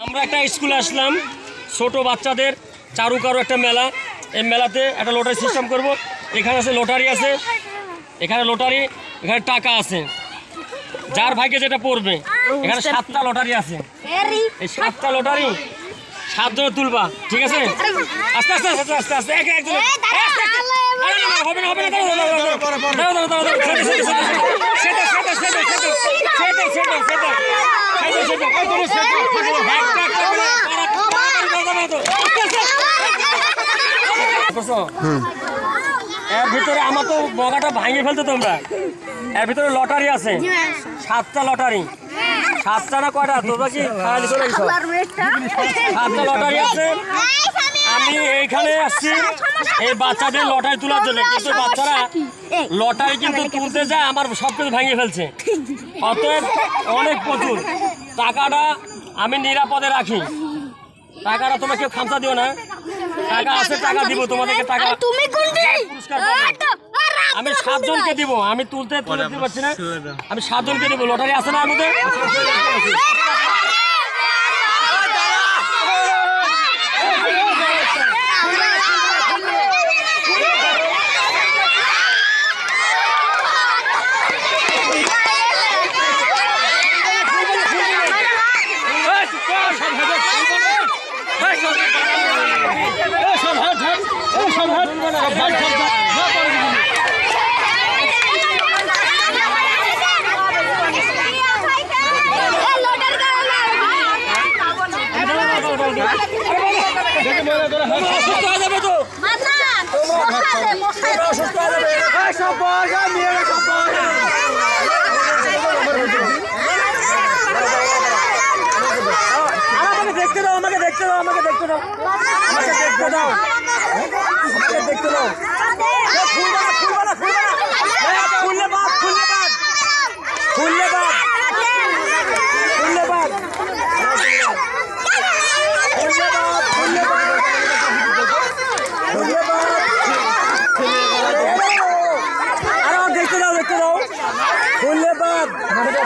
আমরা একটা স্কুলে আসলাম, ছোট বাচ্চাদের চারুকারু একটা মেলা। এই মেলাতে একটা লটারি সিস্টেম করব। এখানে আছে লটারি আছে, এখানে লটারি, এখানে টাকা আছে, যার ভাগ্যে যেটা পড়বে। এখানে 7টা লটারি আছে। এই 7টা লটারি 7 জনে তুলবা, ঠিক আছে? আস্তে আস্তে আস্তে আস্তে আস্তে এক এক জনে হবে না হবে না। এর ভিতরে আমার তো বগাটা ভাঙিয়ে ফেলতো তোমরা। এর ভিতরে লটারি আছে, 7টা লটারি। 7টা না কয়টা? তোমরা কি খালি চলে গেছো? 7টা লটারি আছে। আমি এইখানে আসছি এই বাচ্চাদের লটারি তোলার জন্য, কিন্তু বাচ্চারা লটারি কিন্তু তুলতে যায় আমার সবকিছু ভাঙিয়ে ফেলছে। অতএব অনেক প্রচুর টাকাটা আমি নিরাপদে রাখি। টাকাটা তোমরা কেউ খামচা দিও না। টাকা আছে, টাকা দিব তোমাদেরকে। টাকা পুরস্কার আমি 7 জনকে দিব। আমি তুলতে দিতে পারছি না, আমি 7 জনকে দিব। লটারি আছে না আমাদের? দেখতে দাও, আমাকে দেখতে দাও, আমাকে দেখতে দাও, আমাকে দেখতে দাও, আমাকে দেখতে দাও। খুললে বাদ, খুললে বাদ, খুললে বাদ, খুললে বাদ, খুললে বাদ, খুললে বাদ, খুললে বাদ। আরে দেখতে দাও, দেখতে দাও, খুললে বাদ, খুললে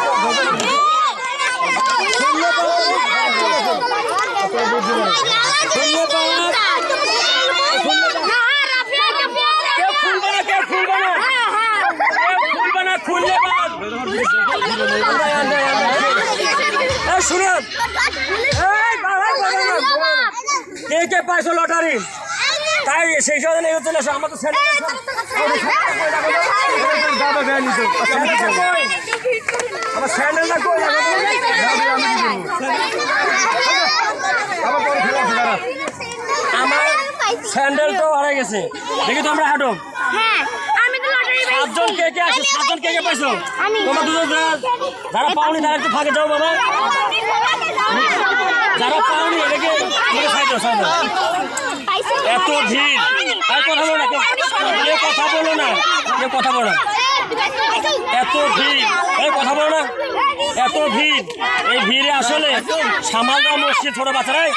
শুনুন, কে পাইছো লটারি? তাই সেই সময় চলে আসো। আমার তো আমার স্যান্ডেলটা কই? আমার স্যান্ডেলটাও হারিয়ে গেছে। দেখি তোমরা হাঁটো। 7 জন কে কে আসো? 7 জন কে কে পাইছো? তোমরা দুজন যারা পাওনি তারা একটু ফাঁকে যাও বাবা। যারা পাওনি এটাকে এত ভিড়, কথা বলো না, কেউ কথা বলো না, কেউ কথা বলো না। এত ভিড়, কথা বলো না, এত ভিড়। এই ভিড়ে আসলে সামালদা মসজিদ ছোট বাচ্চারাই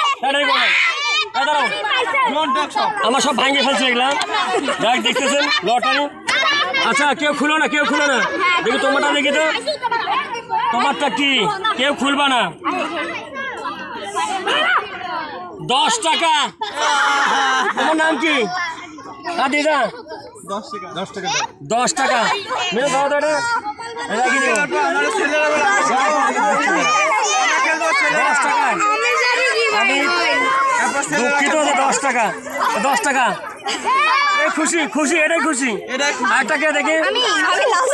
আমার সব ভাঙিয়ে ফেলছে এগুলা। যাই দেখতেছেন লটারি। আচ্ছা কেউ খুলো না, কেউ খুলো না। দেখি তোমারটা, দেখি তো তোমারটা কি। কেউ খুলবা না। 10 টাকা। তোমার নাম কি? দিদা 10 টাকা মেরে দাও তো। এটা রাখি দিও 10 টাকা। আমি দুঃখিত। 10 টাকা, 10 টাকা। খুশি খুশি, এটাই খুশি। আরেকটাকে দেখি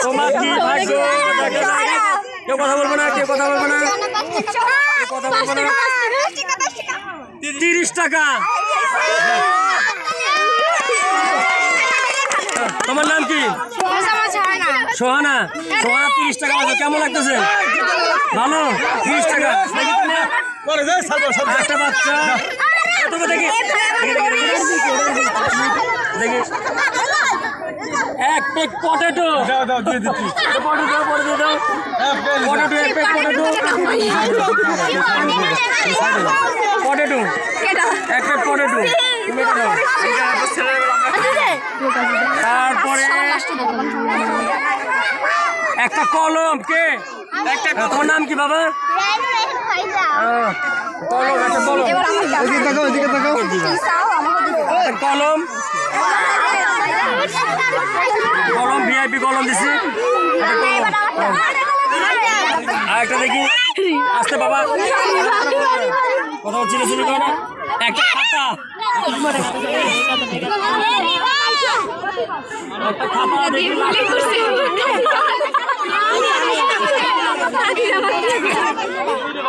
তোমার কি ভাগ্য। কেউ কথা বলবো না, কেউ কথা বলবো না, কেউ কথা বলবো না। 30 টাকা। তোমার নাম কি? সোহানা। সোহানা 30 টাকা। কেমন লাগতেছে? ভালো। 30 টাকা। দেখি তুমি একটা বাচ্চা। তুমি দেখি দেখি এক প্যাক পটেটো। পটেটো পটেটো দাও। পটেটো এক প্যাক পটেটো। পটেটো এক প্যাক পটেটো। তারপরে একটা কলম। কে? তোমার নাম কি বাবা? কলম একটা কলম কলম কলম ভিআইপি কলম দিছি আরেকটা দেখি আসতে বাবা কোথাও চিনি করে না একটা খাতা একটা খাতা দেখি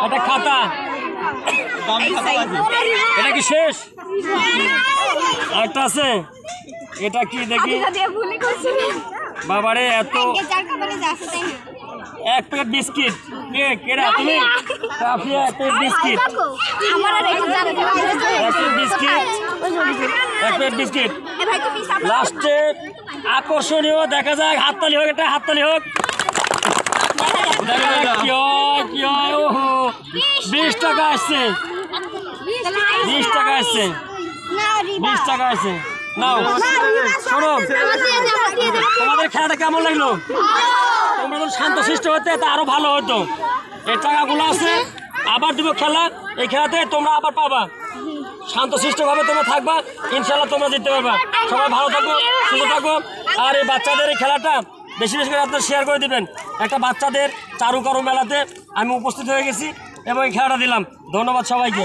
একটা খাতা এটা কি শেষ আরেকটা আছে এটা কি দেখি বাবারে এত এক প্লেট বিস্কিট কেডা তুমি এক প্লেট বিস্কিট এক প্লেট বিস্কিট লাস্টে আকর্ষণীয় দেখা যায় হাততালি হোক একটা হাততালি হোক কি হয় 20 টাকা আসছে 20 টাকা আসছে 20 টাকা আসছে নাও শোনো তোমাদের খেলাটা কেমন লাগলো তোমরা যদি শান্তশিষ্ট হতে তা আরো ভালো হতো এই টাকাগুলো আছে আবার দিব খেলা এই খেলাতে তোমরা আবার পাবা শান্তশিষ্টভাবে তোমরা থাকবা ইনশাল্লাহ তোমরা জিততে পারবা সবাই ভালো থাকো সুস্থ থাকো আর এই বাচ্চাদের এই খেলাটা বেশি বেশি করে আপনারা শেয়ার করে দিবেন একটা বাচ্চাদের চারুকারু মেলাতে আমি উপস্থিত হয়ে গেছি এবং এই খেলাটা দিলাম ধন্যবাদ সবাইকে।